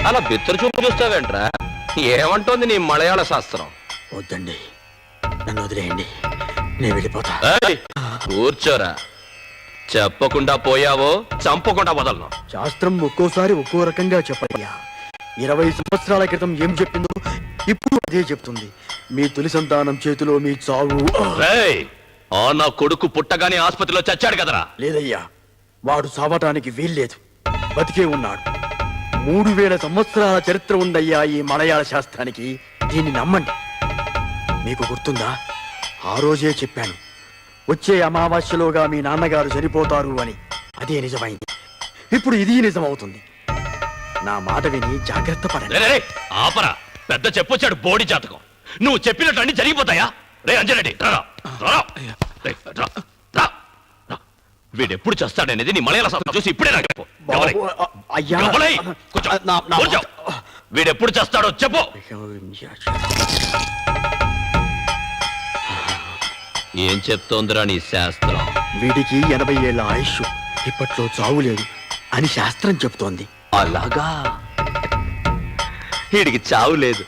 అలా బిత్తరు చూపు చూస్తావేంట్రా? ఏమంటోంది నీ మలయాళ శాస్త్రం? వద్దండి, నన్ను వదిలేయండి, నేను వెళ్ళిపోతా. కూర్చోరా. చెప్పకుండా పోయావో చంపకుండా వదలను. శాస్త్రం ఒక్కోసారి ఒక్కో రకంగా చెప్పయ్యా. 20 సంవత్సరాల క్రితం ఏం చెప్పిందో ఇప్పుడు అదే చెప్తుంది. మీ తొలి సంతానం చేతిలో మీ చావు. ఆ నా కొడుకు పుట్టగానే ఆసుపత్రిలో చచ్చాడు కదరా? లేదయ్యా, వాడు చావటానికి వీల్లేదు, బతికే ఉన్నాడు. 3000 సంవత్సరాల చరిత్ర ఉందయ్యా ఈ మలయాళ శాస్త్రానికి. దీన్ని నమ్మండి. మీకు గుర్తుందా, ఆ రోజే చెప్పాను, వచ్చే అమావాస్యలోగా మీ నాన్నగారు చనిపోతారు అని. అదే నిజమైంది. ఇప్పుడు ఇది నిజమవుతుంది. నా మాట విని జాగ్రత్త పడండి. ఆపరా, పెద్ద చెప్పొచ్చాడు బోడి జాతకం. నువ్వు చెప్పినట్టు అన్ని జరిగిపోతాయా? రే అంజరెడ్డి, వీడెప్పుడు చేస్తాడనేది నీ మలయాళ శాస్త్రం చూసి ఇప్పుడే నాకు చెప్పు. వీడెప్పుడు చేస్తాడో చెప్పు. ఏం చెప్తోందిరా నీ శాస్త్రం? వీడికి 80 ఏళ్ల ఆయుష్, ఇప్పట్లో చావు లేదు అని శాస్త్రం చెప్తోంది. అలాగా? వీడికి చావు లేదు?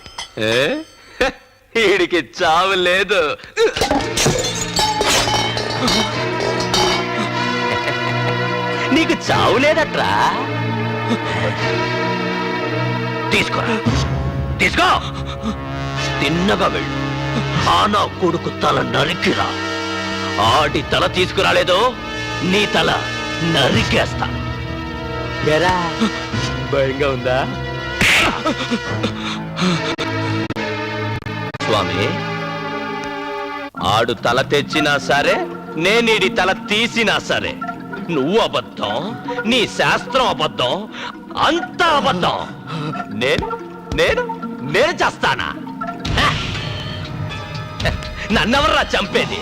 వీడికి చావు లేదు. నీకు చావు లేదట్రా? తీసుకోరా, తీసుకో. తిన్నగా వెళ్ళు. ఆ నా కొడుకు తల నరికిరా. ఆడి తల తీసుకురాలేదో నీ తల నరికేస్తా. ఎరా, భయంగా ఉందా? స్వామి, ఆడు తల తెచ్చినా సరే, నేనీడి తల తీసినా సరే, నువ్వు అబద్ధం, నీ శాస్త్రం అబద్ధం, అంతా అబద్ధం. నేను నేను నేను చేస్తానా? నన్నెవర్రా చంపేది?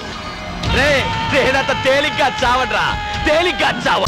రే, నేనంత తేలిగ్గా చావడ్రా, తేలిగ్గా చావ.